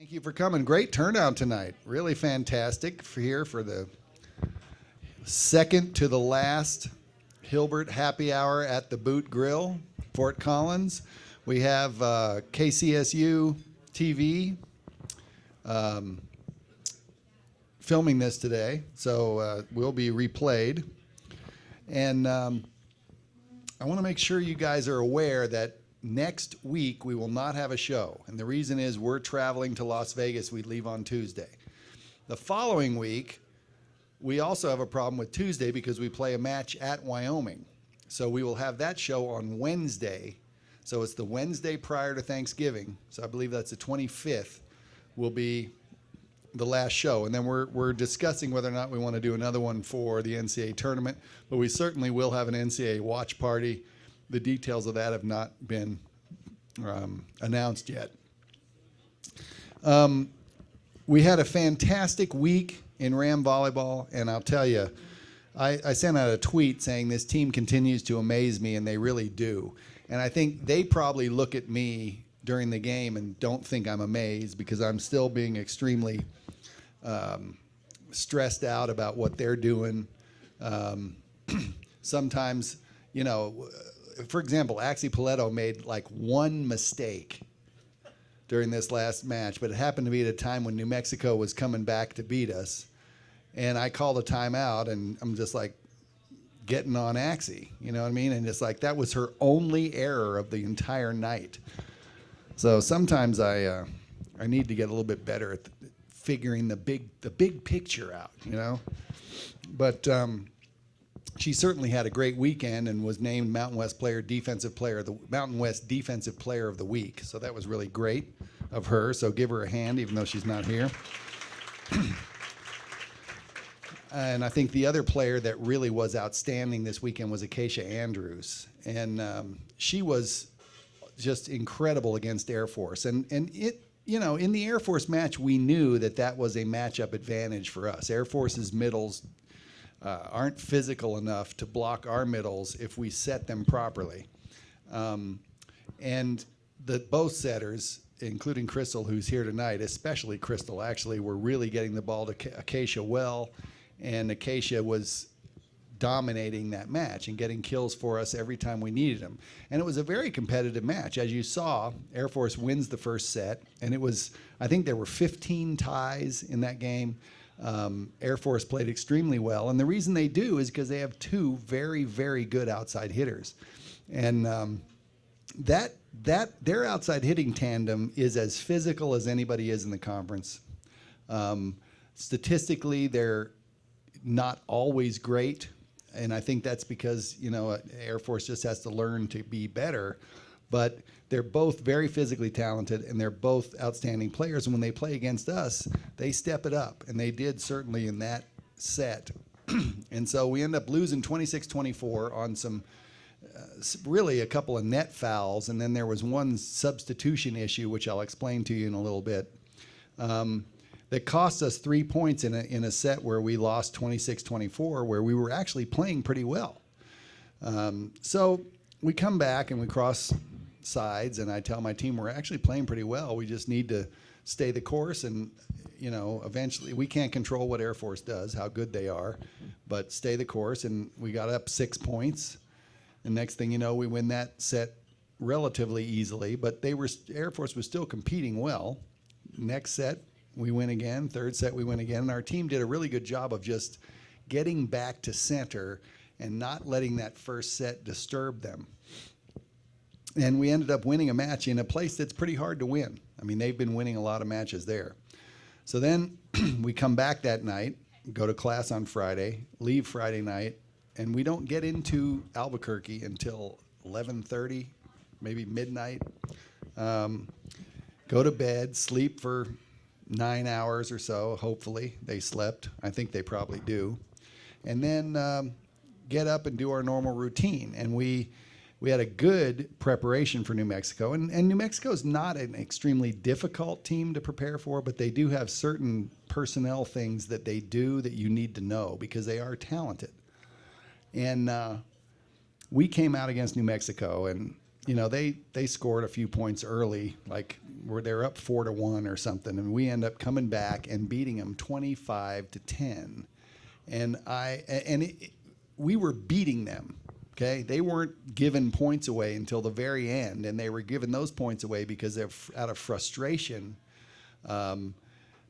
Thank you for coming. Great turnout tonight. Really fantastic here for the second to the last Hilbert happy hour at the Boot Grill, Fort Collins. We have KCSU TV filming this today, so will be replayed. And I want to make sure you guys are aware that next week we will not have a show. And the reason is we're traveling to Las Vegas. We leave on Tuesday. The following week, we also have a problem with Tuesday because we play a match at Wyoming. So we will have that show on Wednesday. So it's the Wednesday prior to Thanksgiving. So I believe that's the 25th will be the last show. And then we're discussing whether or not we want to do another one for the NCAA tournament. But we certainly will have an NCAA watch party. The details of that have not been announced yet. We had a fantastic week in Ram Volleyball, and I'll tell you, I sent out a tweet saying this team continues to amaze me, and they really do. And I think they probably look at me during the game and don't think I'm amazed because I'm still being extremely stressed out about what they're doing. Sometimes, you know, for example, Axie Paletto made like one mistake during this last match, but it happened to be at a time when New Mexico was coming back to beat us. And I called a timeout, and I'm just like getting on Axie, you know what I mean? And it's like that was her only error of the entire night. So sometimes I need to get a little bit better at figuring the big picture out, you know? But she certainly had a great weekend and was named Mountain West Defensive Player of the Week. So that was really great of her. So give her a hand, even though she's not here. And I think the other player that really was outstanding this weekend was Acacia Andrews, and she was just incredible against Air Force. And it, you know, in the Air Force match, we knew that was a matchup advantage for us. Air Force's middles aren't physical enough to block our middles if we set them properly. And both setters, including Krystal, who's here tonight, especially Krystal, actually were really getting the ball to Acacia well, and Acacia was dominating that match and getting kills for us every time we needed them. And it was a very competitive match. As you saw, Air Force wins the first set, and it was, I think there were 15 ties in that game. Air Force played extremely well, and the reason they do is because they have two very, very good outside hitters, and their outside hitting tandem is as physical as anybody is in the conference. Statistically, they're not always great, and I think that's because, you know, Air Force just has to learn to be better. But they're both very physically talented, and they're both outstanding players. And when they play against us, they step it up, and they did certainly in that set. And so we end up losing 26-24 on some really a couple of net fouls, and then there was one substitution issue, which I'll explain to you in a little bit, that cost us 3 points in a set where we lost 26-24, where we were actually playing pretty well. So we come back and we cross sides, and I tell my team we're actually playing pretty well. We just need to stay the course, and you know, eventually we can't control what Air Force does, how good they are, but stay the course. And we got up 6 points, and next thing you know, we win that set relatively easily. But Air Force was still competing well. Next set we win again. Third set we win again. And our team did a really good job of just getting back to center and not letting that first set disturb them. And we ended up winning a match in a place that's pretty hard to win. I mean, they've been winning a lot of matches there. So then we come back that night, go to class on Friday, leave Friday night, and we don't get into Albuquerque until 11:30, maybe midnight. Go to bed, sleep for 9 hours or so, hopefully. They slept. I think they probably do. And then get up and do our normal routine. And we had a good preparation for New Mexico. And New Mexico is not an extremely difficult team to prepare for, but they do have certain personnel things that they do that you need to know because they are talented. And we came out against New Mexico, and they scored a few points early, like where they're up 4-1 or something, and we end up coming back and beating them 25-10. We were beating them. Okay, they weren't giving points away until the very end, and they were giving those points away because they're out of frustration.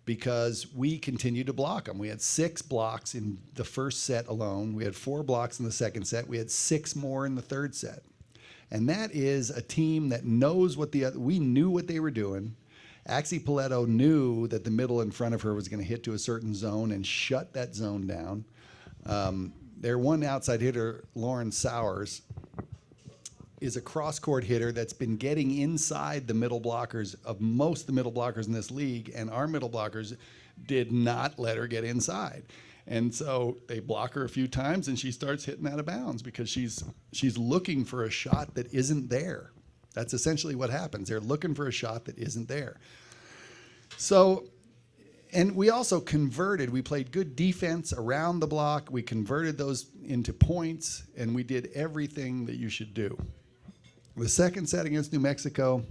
Because we continued to block them. We had 6 blocks in the first set alone. We had 4 blocks in the second set. We had 6 more in the third set. And that is a team that knows we knew what they were doing. Axie Paletto knew that the middle in front of her was going to hit to a certain zone and shut that zone down. Their one outside hitter, Lauren Sowers, is a cross-court hitter that's been getting inside the middle blockers of most of the middle blockers in this league, and our middle blockers did not let her get inside. And so they block her a few times, and she starts hitting out of bounds because she's looking for a shot that isn't there. That's essentially what happens. They're looking for a shot that isn't there. So, and we also converted. We played good defense around the block. We converted those into points, and we did everything that you should do. The second set against New Mexico,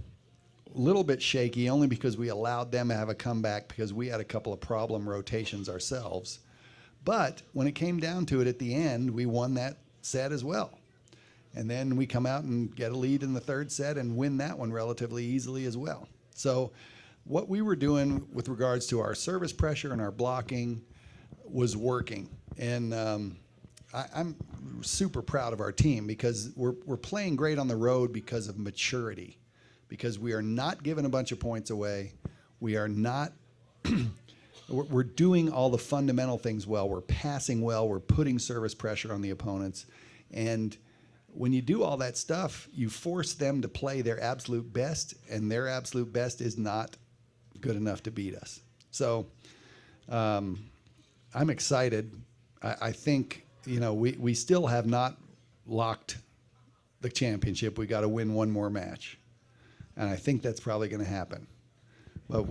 a little bit shaky, only because we allowed them to have a comeback because we had a couple of problem rotations ourselves. But when it came down to it at the end, we won that set as well. And then we come out and get a lead in the third set and win that one relatively easily as well. So what we were doing with regards to our service pressure and our blocking was working. And I'm super proud of our team because we're playing great on the road because of maturity, because we are not giving a bunch of points away. We are not we're doing all the fundamental things well. We're passing well. We're putting service pressure on the opponents. And when you do all that stuff, you force them to play their absolute best, and their absolute best is not good enough to beat us. So I'm excited. I think we still have not locked the championship. We got to win one more match, and I think that's probably going to happen. But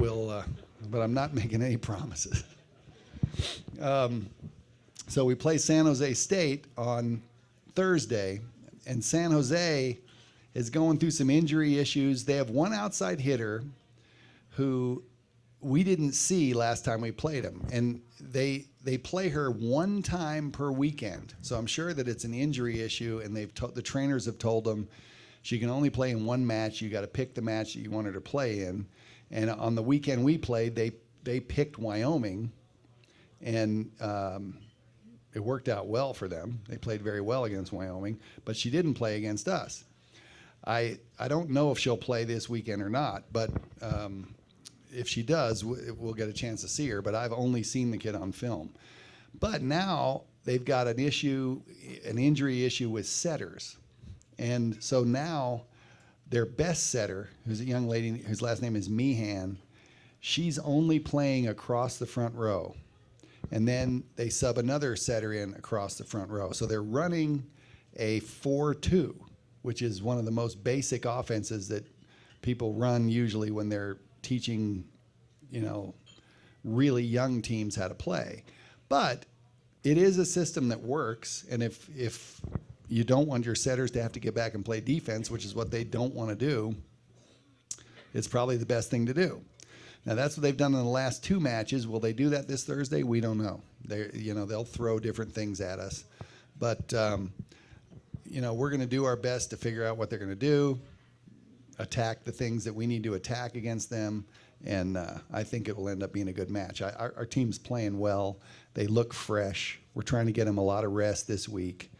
but I'm not making any promises. So we play San Jose State on Thursday, and San Jose is going through some injury issues. They have one outside hitter who we didn't see last time we played them, and they play her one time per weekend. So I'm sure that it's an injury issue, and the trainers have told them she can only play in one match. You got to pick the match that you want her to play in. And on the weekend we played, they picked Wyoming, and it worked out well for them. They played very well against Wyoming, but she didn't play against us. I don't know if she'll play this weekend or not, but if she does, we'll get a chance to see her. But I've only seen the kid on film. But now they've got an injury issue with setters. And so now their best setter, who's a young lady whose last name is Meehan, she's only playing across the front row. And then they sub another setter in across the front row. So they're running a 4-2, which is one of the most basic offenses that people run usually when they're teaching, really young teams how to play. But it is a system that works, and if you don't want your setters to have to get back and play defense, which is what they don't want to do, it's probably the best thing to do. Now, that's what they've done in the last 2 matches. Will they do that this Thursday? We don't know. They'll throw different things at us. But, we're going to do our best to figure out what they're going to do, attack the things that we need to attack against them, and I think it will end up being a good match. Our team's playing well. They look fresh. We're trying to get them a lot of rest this week.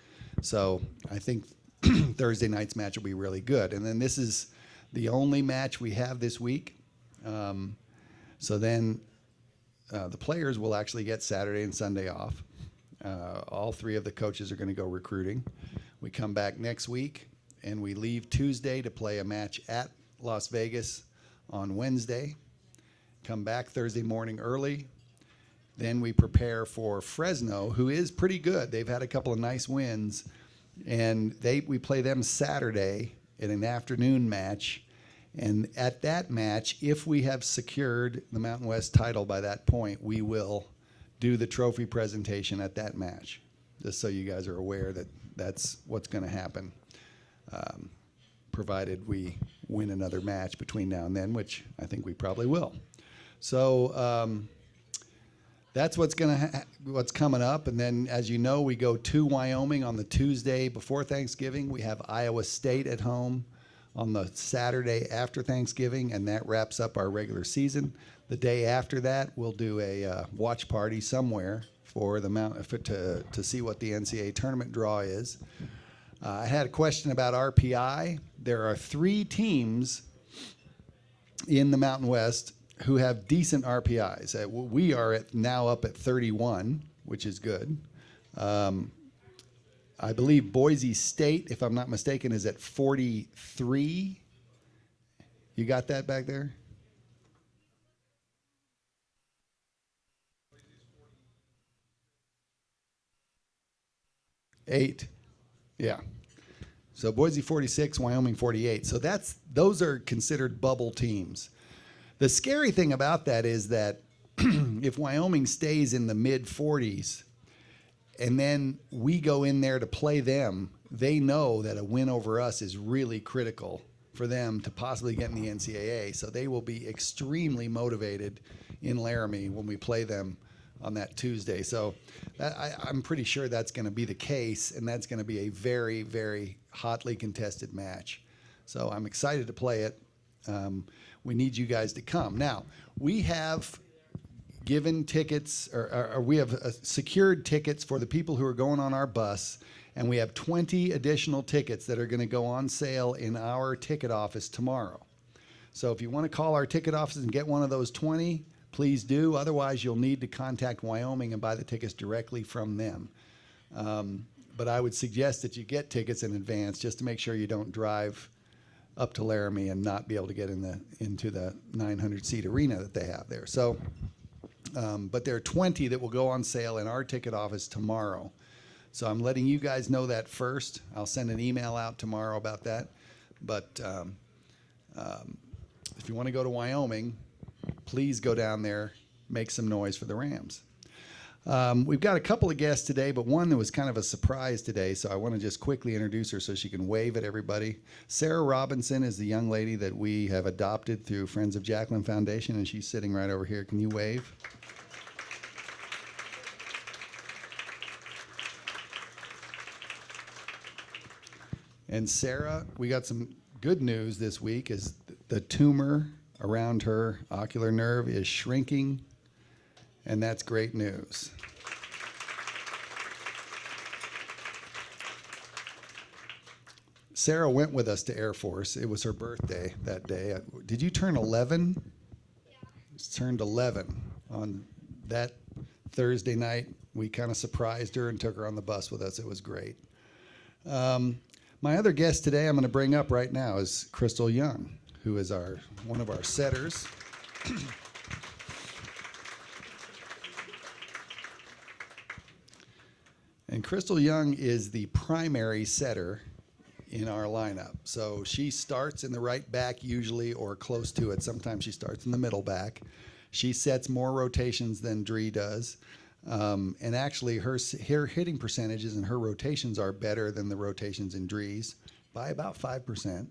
So I think Thursday night's match will be really good. And then this is the only match we have this week. So then the players will actually get Saturday and Sunday off. All 3 of the coaches are going to go recruiting. We come back next week, and we leave Tuesday to play a match at Las Vegas on Wednesday. Come back Thursday morning early. Then we prepare for Fresno, who is pretty good. They've had a couple of nice wins, and we play them Saturday in an afternoon match. And at that match, if we have secured the Mountain West title by that point, we will do the trophy presentation at that match, just so you guys are aware that that's what's going to happen. provided we win another match between now and then, which I think we probably will. So that's what's coming up. And then, as you know, we go to Wyoming on the Tuesday before Thanksgiving. We have Iowa State at home on the Saturday after Thanksgiving, and that wraps up our regular season. The day after that, we'll do a watch party somewhere for the to see what the NCAA tournament draw is. I had a question about RPI. There are 3 teams in the Mountain West who have decent RPIs. We are now up at 31, which is good. I believe Boise State, if I'm not mistaken, is at 43. You got that back there? Eight. Yeah. So Boise 46, Wyoming 48. So those are considered bubble teams. The scary thing about that is that if Wyoming stays in the mid 40s and then we go in there to play them, they know that a win over us is really critical for them to possibly get in the NCAA. So they will be extremely motivated in Laramie when we play them on that Tuesday. So I'm pretty sure that's going to be the case, and that's going to be a very, very hotly contested match. So I'm excited to play it. We need you guys to come. Now, we have given tickets, or we have secured tickets for the people who are going on our bus, and we have 20 additional tickets that are going to go on sale in our ticket office tomorrow. So if you want to call our ticket office and get one of those 20, please do. Otherwise, you'll need to contact Wyoming and buy the tickets directly from them. But I would suggest that you get tickets in advance just to make sure you don't drive up to Laramie and not be able to get into the 900-seat arena that they have there. So, but there are 20 that will go on sale in our ticket office tomorrow. So I'm letting you guys know that first. I'll send an email out tomorrow about that. But if you want to go to Wyoming, please go down there, make some noise for the Rams. We've got a couple of guests today, but one that was kind of a surprise today, so I want to just quickly introduce her so she can wave at everybody. Sarah Robinson is the young lady that we have adopted through Friends of Jacqueline Foundation, and she's sitting right over here. Can you wave? And Sarah, we got some good news this week, is the tumor around her ocular nerve is shrinking, and that's great news. Sarah went with us to Air Force. It was her birthday that day. Did you turn 11? Yeah. She turned 11 on that Thursday night. We kind of surprised her and took her on the bus with us. It was great. My other guest today I'm going to bring up right now is Krystal Jung, who is one of our setters. And Krystal Jung is the primary setter in our lineup. So she starts in the right back usually, or close to it. Sometimes she starts in the middle back. She sets more rotations than Dree does. And actually her hitting percentages and her rotations are better than the rotations in Dree's by about 5%.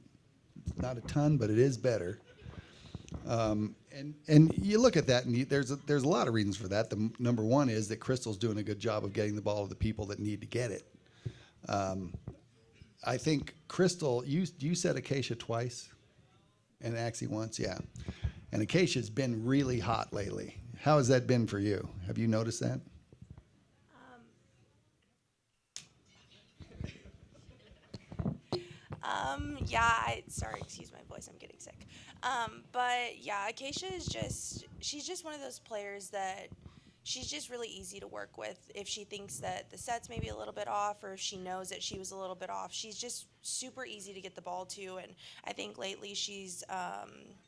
Not a ton, but it is better. And you look at that, and there's a lot of reasons for that. The number one is that Krystal's doing a good job of getting the ball to the people that need to get it. I think Krystal, you said Acacia twice, and Axie once, yeah. And Acacia's been really hot lately. How has that been for you? Have you noticed that? Yeah, sorry, excuse my voice, I'm getting sick. But yeah, Acacia she's just one of those players that she's just really easy to work with. If she thinks that the set's maybe a little bit off, or if she knows that she was a little bit off, she's just super easy to get the ball to. And I think lately she's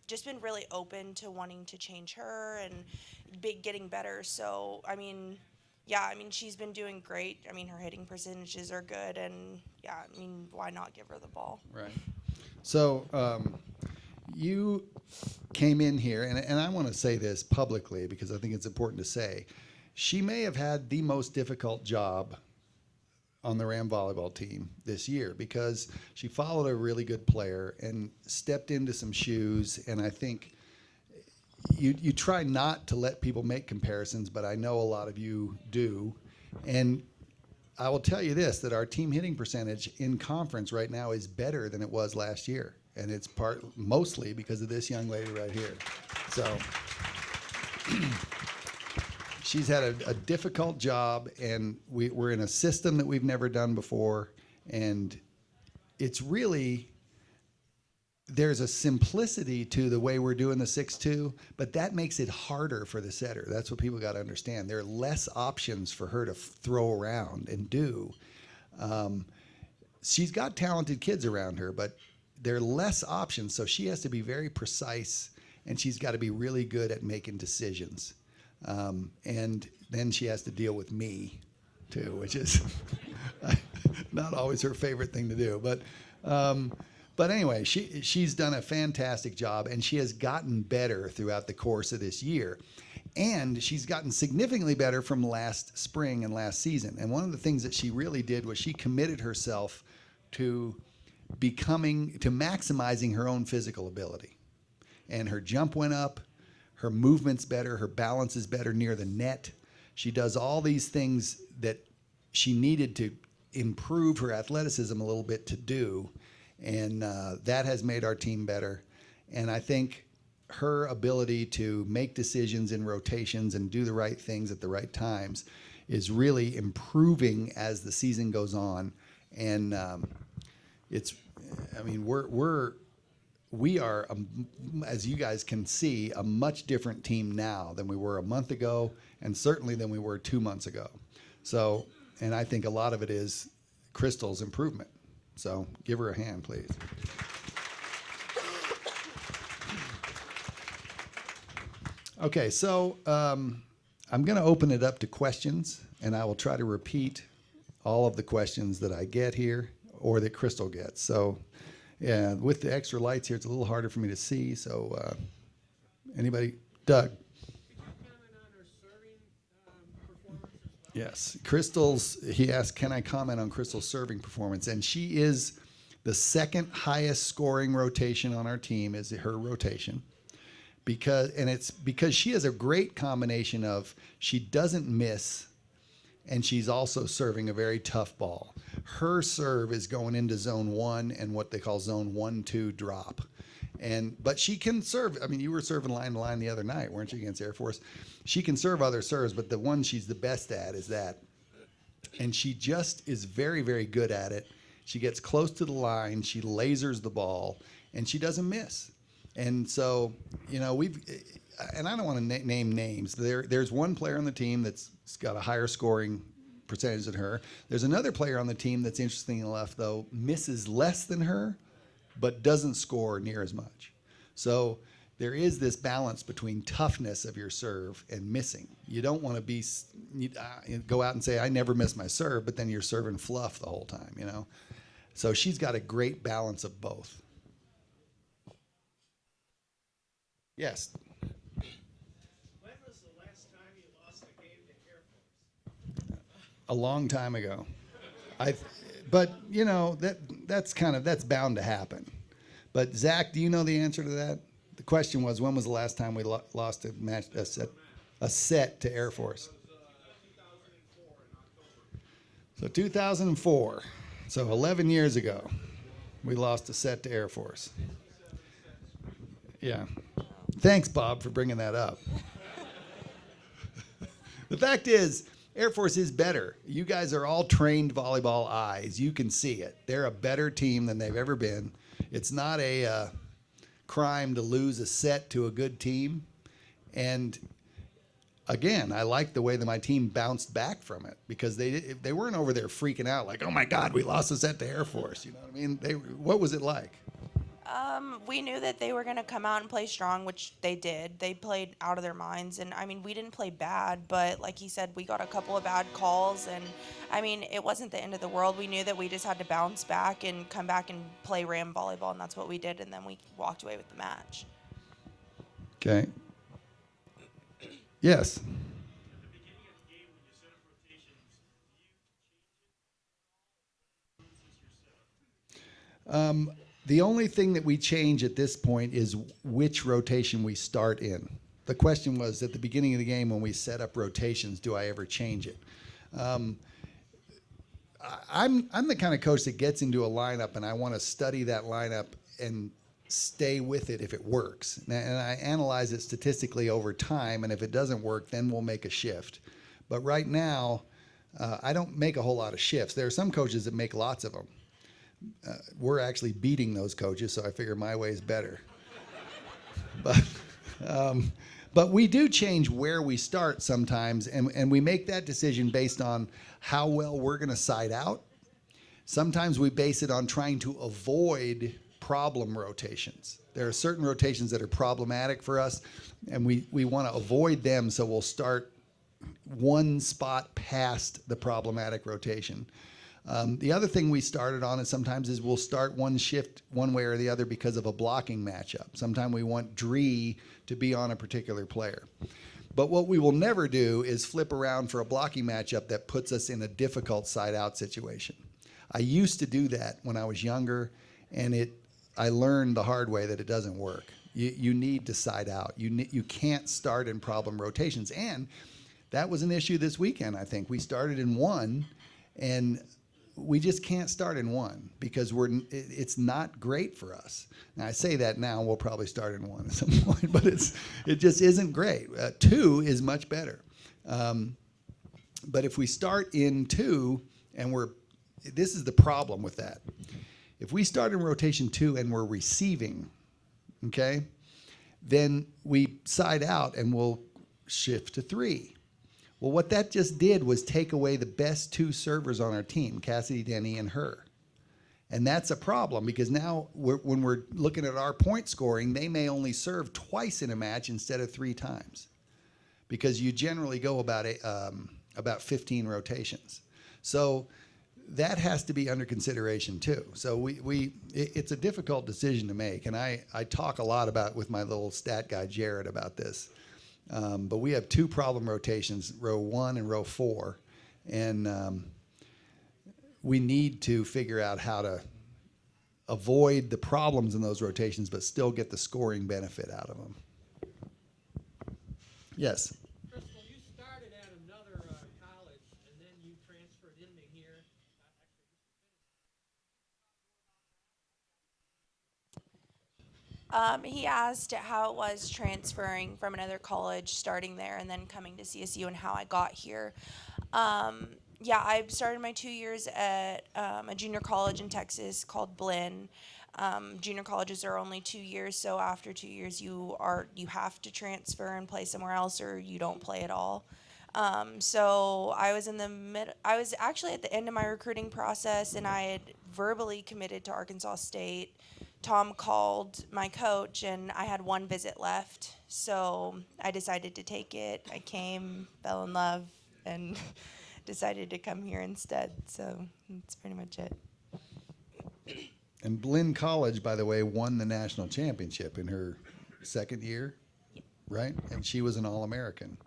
just been really open to wanting to change her and getting better. So, I mean, yeah, I mean, she's been doing great. I mean, her hitting percentages are good, and yeah, I mean, why not give her the ball? Right. So you came in here, and I want to say this publicly because I think it's important to say, she may have had the most difficult job on the Ram volleyball team this year because she followed a really good player and stepped into some shoes. And I think you try not to let people make comparisons, but I know a lot of you do. And I will tell you this, that our team hitting percentage in conference right now is better than it was last year. And it's mostly because of this young lady right here. So she's had a difficult job, and we're in a system that we've never done before. And it's really, there's a simplicity to the way we're doing the 6-2, but that makes it harder for the setter. That's what people got to understand. There are less options for her to throw around and do. She's got talented kids around her, but there are less options, so she has to be very precise, and she's got to be really good at making decisions. And then she has to deal with me, too, which is not always her favorite thing to do. But anyway, she's done a fantastic job, and she has gotten better throughout the course of this year. And she's gotten significantly better from last spring and last season. And one of the things that she really did was she committed herself to maximizing her own physical ability. And her jump went up, her movement's better, her balance is better near the net. She does all these things that she needed to improve her athleticism a little bit to do. And that has made our team better. And I think her ability to make decisions in rotations and do the right things at the right times is really improving as the season goes on. And we are, as you guys can see, a much different team now than we were a month ago, and certainly than we were 2 months ago. So, and I think a lot of it is Krystal's improvement. So give her a hand, please. Okay, so I'm going to open it up to questions, and I will try to repeat all of the questions that I get here or that Krystal gets. So yeah, with the extra lights here, it's a little harder for me to see. So anybody? Doug? Could you comment on her serving performance as well? Yes. He asked, can I comment on Krystal's serving performance? And she is the second highest scoring rotation on our team is her rotation. It's because she has a great combination of she doesn't miss, and she's also serving a very tough ball. Her serve is going into zone 1 and what they call zone 1-2 drop. But she can serve. I mean, you were serving line to line the other night, weren't you, against Air Force? She can serve other serves, but the one she's the best at is that. And she just is very, very good at it. She gets close to the line, she lasers the ball, and she doesn't miss. And so, and I don't want to name names. There's one player on the team that's got a higher scoring percentage than her. There's another player on the team that's, interesting enough, though, misses less than her, but doesn't score near as much. So there is this balance between toughness of your serve and missing. You don't want to go out and say, I never miss my serve, but then you're serving fluff the whole time, So she's got a great balance of both. Yes. When was the last time you lost a game to Air Force? A long time ago. But that's bound to happen. But Zach, do you know the answer to that? The question was, when was the last time we lost a set to Air Force? It was 2004 in October. So 2004. So 11 years ago, we lost a set to Air Force. Yeah. Thanks, Bob, for bringing that up. The fact is, Air Force is better. You guys are all trained volleyball eyes. You can see it. They're a better team than they've ever been. It's not a crime to lose a set to a good team. And again, I like the way that my team bounced back from it because they weren't over there freaking out like, oh my God, we lost a set to Air Force. You know what I mean? What was it like? We knew that they were going to come out and play strong, which they did. They played out of their minds. And, we didn't play bad, but like he said, we got a couple of bad calls. And, it wasn't the end of the world. We knew that we just had to bounce back and come back and play Ram volleyball, and that's what we did. And then we walked away with the match. Okay. Yes. The only thing that we change at this point is which rotation we start in. The question was at the beginning of the game when we set up rotations, do I ever change it? I'm the kind of coach that gets into a lineup and I want to study that lineup and stay with it if it works. And I analyze it statistically over time, and if it doesn't work, then we'll make a shift. But right now, I don't make a whole lot of shifts. There are some coaches that make lots of them. We're actually beating those coaches, so I figure my way is better. But we do change where we start sometimes, and we make that decision based on how well we're going to side out. Sometimes we base it on trying to avoid problem rotations. There are certain rotations that are problematic for us, and we want to avoid them, so we'll start one spot past the problematic rotation. The other thing we started on is we'll start one shift one way or the other because of a blocking matchup. Sometimes we want Dree to be on a particular player. But what we will never do is flip around for a blocking matchup that puts us in a difficult side-out situation. I used to do that when I was younger, and I learned the hard way that it doesn't work. You need to side out. You can't start in problem rotations. And that was an issue this weekend, I think. We started in one, and we just can't start in one because it's not great for us. Now, I say that now, we'll probably start in one at some point, but it just isn't great. Two is much better. But if we start in two, and this is the problem with that. If we start in rotation two and we're receiving, okay, then we side out and we'll shift to three. Well, what that just did was take away the best two servers on our team, Cassidy Denny and her. And that's a problem because now when we're looking at our point scoring, they may only serve twice in a match instead of 3 times because you generally go about 15 rotations. So that has to be under consideration too. So it's a difficult decision to make. And I talk a lot with my little stat guy, Jared, about this. But we have 2 problem rotations, row 1 and row 4. And we need to figure out how to avoid the problems in those rotations, but still get the scoring benefit out of them. Yes? Krystal, you started at another college, and then you transferred into here. He asked how it was transferring from another college, starting there, and then coming to CSU, and how I got here. Yeah, I started my 2 years at a junior college in Texas called Blinn. Junior colleges are only 2 years, so after 2 years, you have to transfer and play somewhere else, or you don't play at all. So I was I was actually at the end of my recruiting process, and I had verbally committed to Arkansas State. Tom called my coach, and I had 1 visit left, so I decided to take it. I came, fell in love, and decided to come here instead. So that's pretty much it. And Blinn College, by the way, won the national championship in her second year, right? And she was an All-American.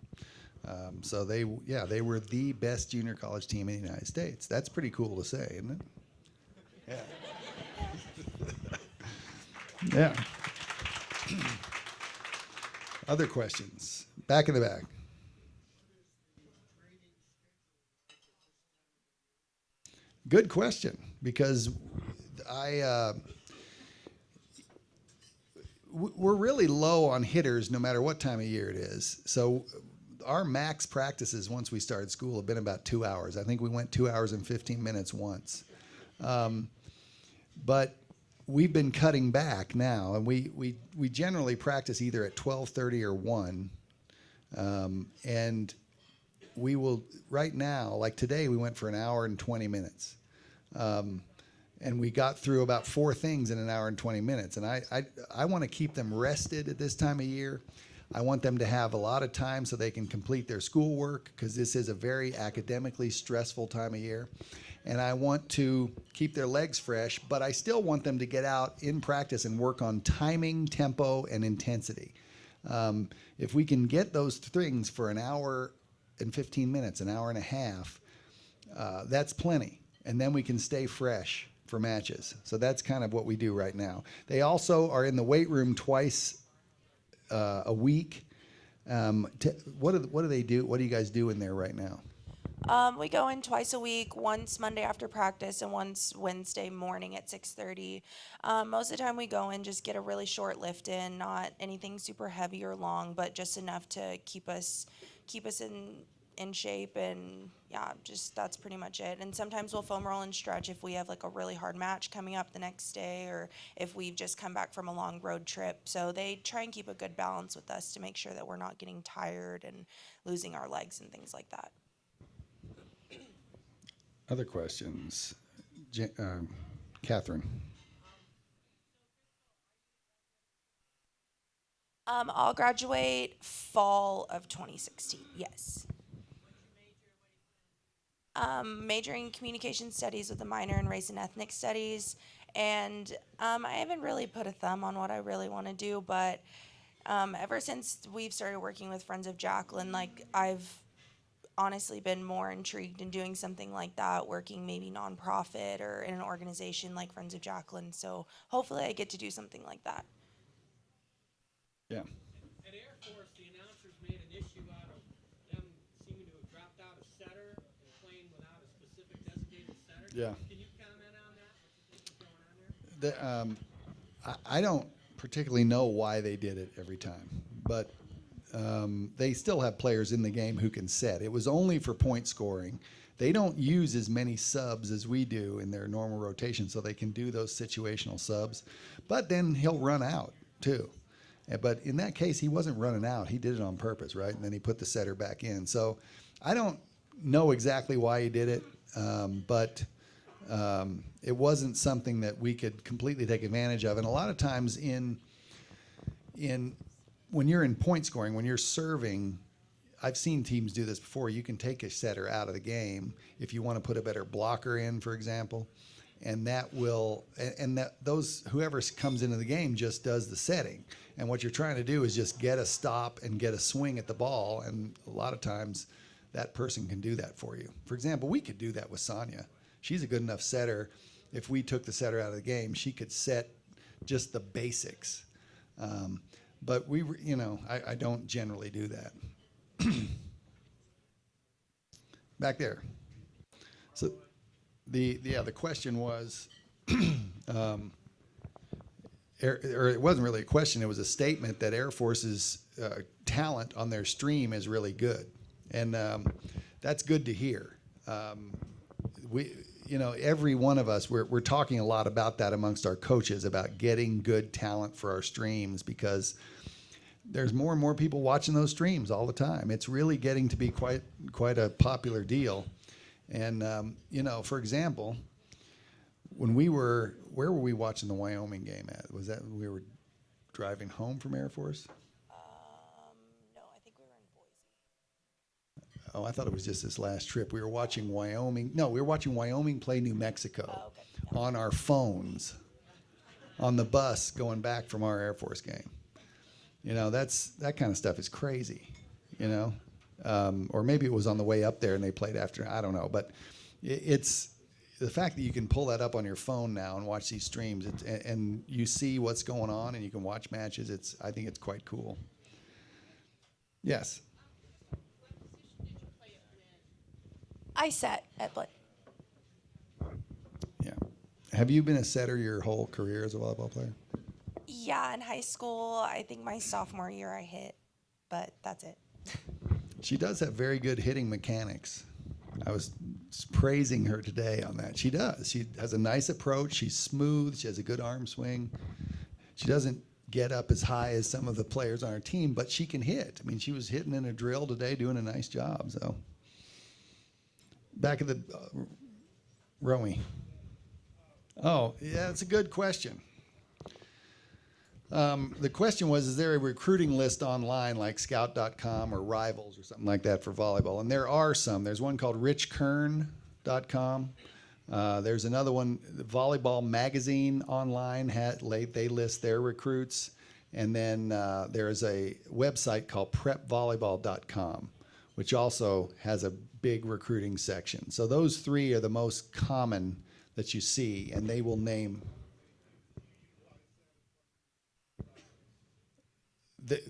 So they were the best junior college team in the United States. That's pretty cool to say, isn't it? Yeah. Yeah. Other questions? Back in the back. Good question, because we're really low on hitters no matter what time of year it is. So our max practices once we started school have been about 2 hours. I think we went 2 hours and 15 minutes once. But we've been cutting back now, and we generally practice either at 12:30 or 1. And we will, right now, like today, we went for an hour and 20 minutes. And we got through about 4 things in an hour and 20 minutes. And I want to keep them rested at this time of year. I want them to have a lot of time so they can complete their schoolwork, because this is a very academically stressful time of year. And I want to keep their legs fresh, but I still want them to get out in practice and work on timing, tempo, and intensity. If we can get those things for an hour and 15 minutes, an hour and a half, that's plenty. And then we can stay fresh for matches. So that's kind of what we do right now. They also are in the weight room twice a week. What do they do? What do you guys do in there right now? We go in twice a week, once Monday after practice and once Wednesday morning at 6:30. Most of the time we go in, just get a really short lift in, not anything super heavy or long, but just enough to keep us in shape, and yeah, just that's pretty much it. And sometimes we'll foam roll and stretch if we have like a really hard match coming up the next day, or if we've just come back from a long road trip. So they try and keep a good balance with us to make sure that we're not getting tired and losing our legs and things like that. Other questions? Catherine. I'll graduate fall of 2016, yes. Majoring in communication studies with a minor in race and ethnic studies. And I haven't really put a thumb on what I really want to do, but ever since we've started working with Friends of Jacqueline, like I've honestly been more intrigued in doing something like that, working maybe nonprofit or in an organization like Friends of Jacqueline. So hopefully I get to do something like that. Yeah. At Air Force, the announcers made an issue out of them seeming to have dropped out of setter and playing without a specific designated setter. Yeah. Can you comment on that? What you think is going on there? I don't particularly know why they did it every time, but they still have players in the game who can set. It was only for point scoring. They don't use as many subs as we do in their normal rotation, so they can do those situational subs. But then he'll run out too. But in that case, he wasn't running out. He did it on purpose, right? And then he put the setter back in. So I don't know exactly why he did it, but it wasn't something that we could completely take advantage of. And a lot of times when you're in point scoring, when you're serving, I've seen teams do this before. You can take a setter out of the game if you want to put a better blocker in, for example, and that will, and that those whoever comes into the game just does the setting. And what you're trying to do is just get a stop and get a swing at the ball, and a lot of times that person can do that for you. For example, we could do that with Sonia. She's a good enough setter. If we took the setter out of the game, she could set just the basics. But I don't generally do that. Back there. So the question was, or it wasn't really a question, it was a statement that Air Force's talent on their stream is really good. And that's good to hear. Every one of us, we're talking a lot about that amongst our coaches, about getting good talent for our streams, because there's more and more people watching those streams all the time. It's really getting to be quite a popular deal. And, for example, when where were we watching the Wyoming game at? Was that we were driving home from Air Force? No, I think we were in Boise. Oh, I thought it was just this last trip. We were watching Wyoming. No, we were watching Wyoming play New Mexico on our phones on the bus going back from our Air Force game. That kind of stuff is crazy, or maybe it was on the way up there and they played after. I don't know, but it's the fact that you can pull that up on your phone now and watch these streams, and you see what's going on and you can watch matches. I think it's quite cool. Yes. I set at Blinn. Yeah. Have you been a setter your whole career as a volleyball player? Yeah, in high school, I think my sophomore year I hit, but that's it. She does have very good hitting mechanics. I was praising her today on that. She does. She has a nice approach. She's smooth. She has a good arm swing. She doesn't get up as high as some of the players on our team, but she can hit. I mean, she was hitting in a drill today, doing a nice job. So, back at the Romy. Oh, yeah, that's a good question. The question was, is there a recruiting list online like scout.com or Rivals or something like that for volleyball? And there are some. There's one called richkern.com. There's another one, Volleyball Magazine online. They list their recruits. And then there's a website called prepvolleyball.com, which also has a big recruiting section. So those three are the most common that you see, and they will name.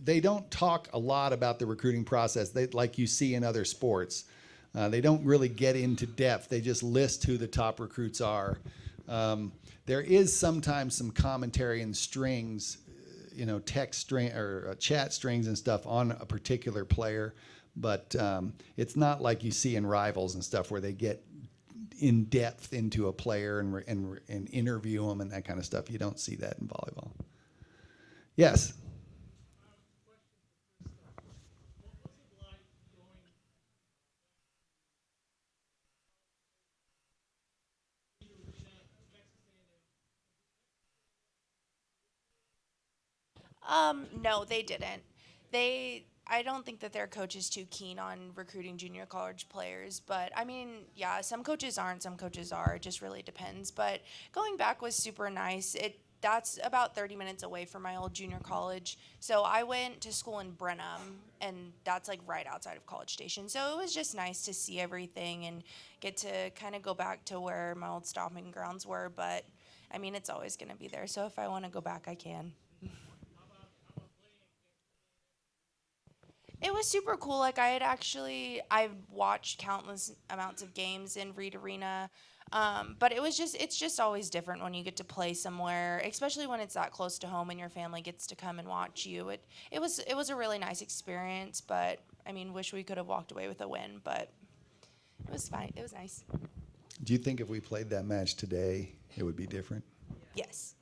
They don't talk a lot about the recruiting process, like you see in other sports. They don't really get into depth. They just list who the top recruits are. There is sometimes some commentary and strings, text string or chat strings and stuff on a particular player, but it's not like you see in Rivals and stuff where they get in depth into a player and interview them and that kind of stuff. You don't see that in volleyball. Yes. No, they didn't. I don't think that their coach is too keen on recruiting junior college players, but I mean, yeah, some coaches aren't, some coaches are. It just really depends. But going back was super nice. That's about 30 minutes away from my old junior college. So I went to school in Brenham, and that's like right outside of College Station. So it was just nice to see everything and get to kind of go back to where my old stomping grounds were. But I mean, it's always going to be there. So if I want to go back, I can. It was super cool. Like I've watched countless amounts of games in Reed Arena, but it's just always different when you get to play somewhere, especially when it's that close to home and your family gets to come and watch you. It was a really nice experience, but I mean, wish we could have walked away with a win, but it was fine. It was nice. Do you think if we played that match today, it would be different? Yes.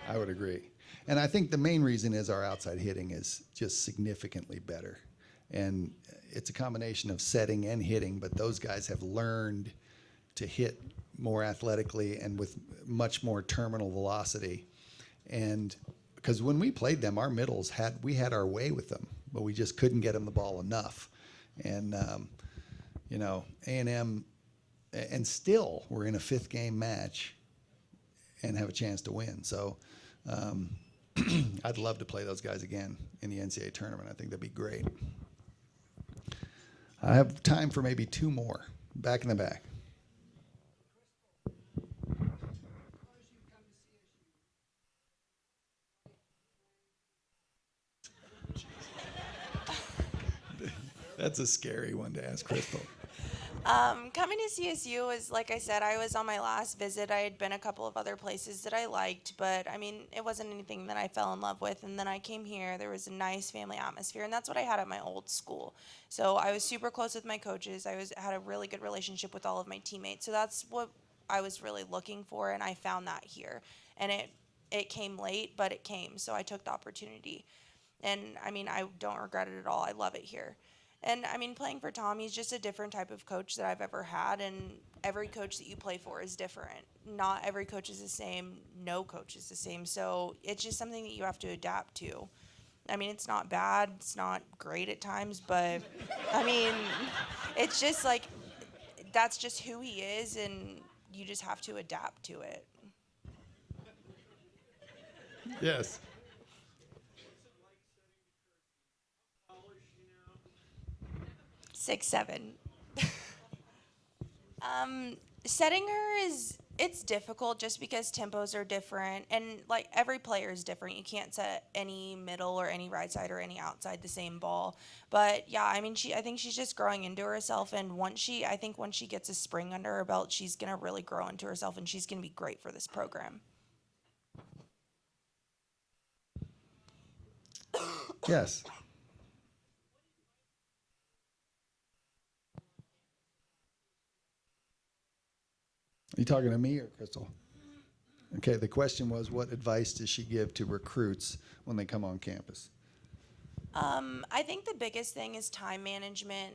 I would agree. And I think the main reason is our outside hitting is just significantly better. And it's a combination of setting and hitting, but those guys have learned to hit more athletically and with much more terminal velocity. And because when we played them, our middles we had our way with them, but we just couldn't get them the ball enough. And, A&M, and still we're in a 5th game match and have a chance to win. So, I'd love to play those guys again in the NCAA tournament. I think that'd be great. I have time for maybe 2 more. Back in the back. That's a scary one to ask Krystal. Coming to CSU was, like I said, I was on my last visit. I had been a couple of other places that I liked, but I mean, it wasn't anything that I fell in love with. And then I came here. There was a nice family atmosphere, and that's what I had at my old school. So I was super close with my coaches. Had a really good relationship with all of my teammates. So that's what I was really looking for, and I found that here. And it came late, but it came. So I took the opportunity. And I mean, I don't regret it at all. I love it here. And I mean, playing for Tom, he's just a different type of coach that I've ever had, and every coach that you play for is different. Not every coach is the same. No coach is the same. So it's just something that you have to adapt to. I mean, it's not bad. It's not great at times, but I mean, it's just like that's just who he is, and you just have to adapt to it. Yes. 6'7". Setting her it's difficult just because tempos are different, and like every player is different. You can't set any middle or any right side or any outside the same ball. But yeah, I mean, I think she's just growing into herself, and once she gets a spring under her belt, she's gonna really grow into herself, and she's gonna be great for this program. Yes. Are you talking to me or Krystal? Okay, the question was, what advice does she give to recruits when they come on campus? I think the biggest thing is time management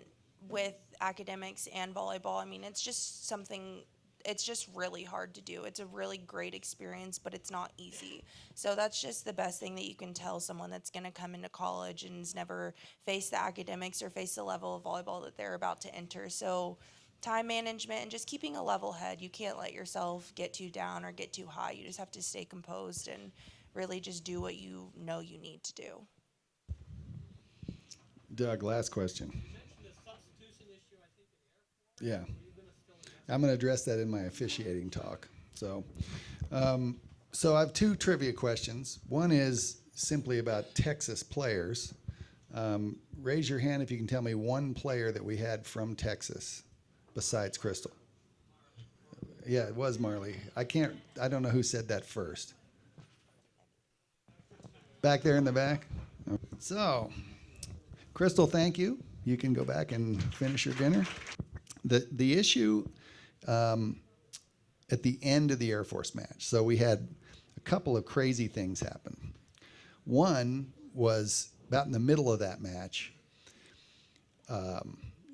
with academics and volleyball. I mean, it's just really hard to do. It's a really great experience, but it's not easy. So that's just the best thing that you can tell someone that's going to come into college and has never faced the academics or faced the level of volleyball that they're about to enter. So time management and just keeping a level head. You can't let yourself get too down or get too high. You just have to stay composed and really just do what you know you need to do. Doug, last question. You mentioned the substitution issue, I think, in Air Force. Yeah. Are you going to still I'm going to address that in my officiating talk. So I have 2 trivia questions. One is simply about Texas players. Raise your hand if you can tell me one player that we had from Texas besides Krystal. Yeah, it was Marley. I don't know who said that first. Back there in the back? So, Krystal, thank you. You can go back and finish your dinner. The issue at the end of the Air Force match, so we had a couple of crazy things happen. One was about in the middle of that match,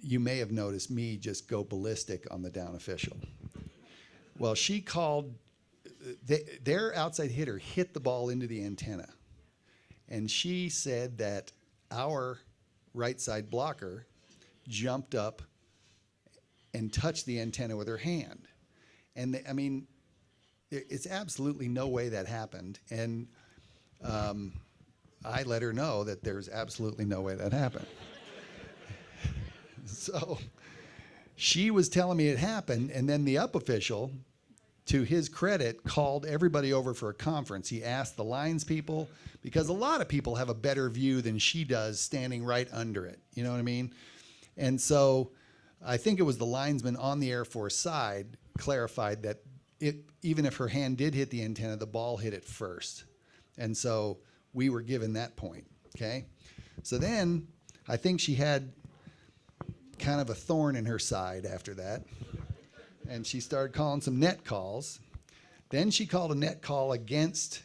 you may have noticed me just go ballistic on the down official. Well, she called, their outside hitter hit the ball into the antenna. And she said that our right side blocker jumped up and touched the antenna with her hand. And I mean, it's absolutely no way that happened. And I let her know that there's absolutely no way that happened. So she was telling me it happened, and then the up official, to his credit, called everybody over for a conference. He asked the lines people, because a lot of people have a better view than she does standing right under it. You know what I mean? And so I think it was the linesman on the Air Force side clarified that even if her hand did hit the antenna, the ball hit it first. And so we were given that point, okay? So then I think she had kind of a thorn in her side after that. And she started calling some net calls. Then she called a net call against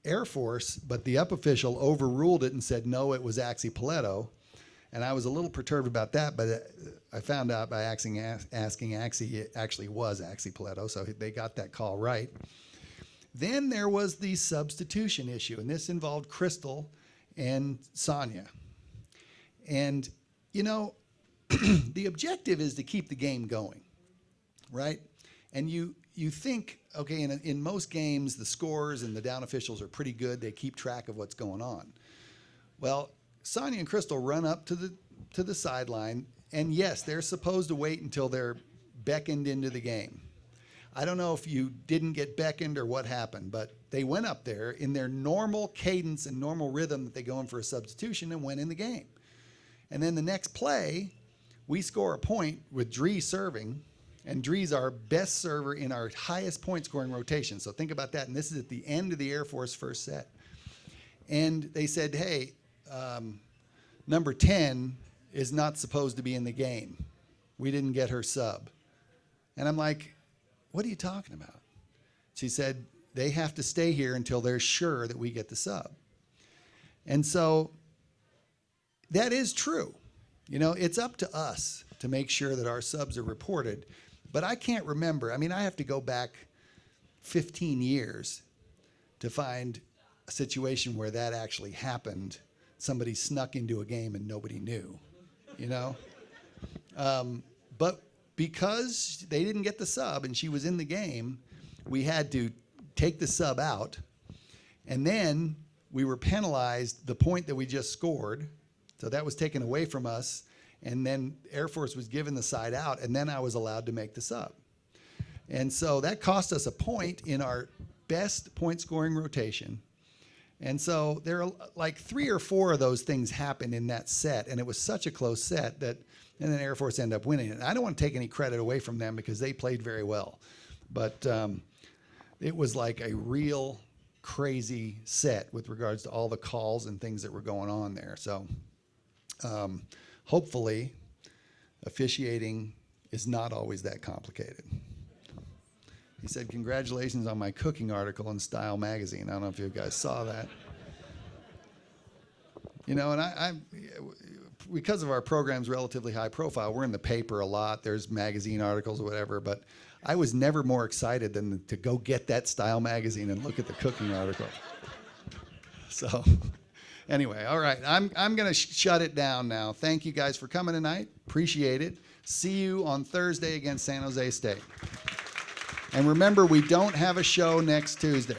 Air Force, but the up official overruled it and said, no, it was Axie Paletto. And I was a little perturbed about that, but I found out by asking Axie, it actually was Axie Paletto, so they got that call right. Then there was the substitution issue, and this involved Krystal and Sonia. And, you know, the objective is to keep the game going, right? And you think, okay, in most games, the scores and the down officials are pretty good. They keep track of what's going on. Well, Sonia and Krystal run up to the sideline, and yes, they're supposed to wait until they're beckoned into the game. I don't know if you didn't get beckoned or what happened, but they went up there in their normal cadence and normal rhythm that they go in for a substitution and went in the game. And then the next play, we score a point with Dree serving, and Dree's our best server in our highest point scoring rotation. So think about that. And this is at the end of the Air Force first set. And they said, hey, number 10 is not supposed to be in the game. We didn't get her sub. And I'm like, what are you talking about? She said, they have to stay here until they're sure that we get the sub. And so that is true. You know, it's up to us to make sure that our subs are reported. But I can't remember. I mean, I have to go back 15 years to find a situation where that actually happened. Somebody snuck into a game and nobody knew, you know? But because they didn't get the sub and she was in the game, we had to take the sub out. And then we were penalized the point that we just scored. So that was taken away from us. And then Air Force was given the side out, and then I was allowed to make the sub. And so that cost us a point in our best point scoring rotation. And so there are like 3 or 4 of those things happened in that set, and it was such a close set that, and then Air Force ended up winning it. And I don't want to take any credit away from them because they played very well. But it was like a real crazy set with regards to all the calls and things that were going on there. So hopefully, officiating is not always that complicated. He said, congratulations on my cooking article in Style magazine. I don't know if you guys saw that. You know, and I because of our program's relatively high profile, we're in the paper a lot. There's magazine articles or whatever, but I was never more excited than to go get that Style magazine and look at the cooking article. So anyway, all right, I'm going to shut it down now. Thank you guys for coming tonight. Appreciate it. See you on Thursday against San Jose State. And remember, we don't have a show next Tuesday.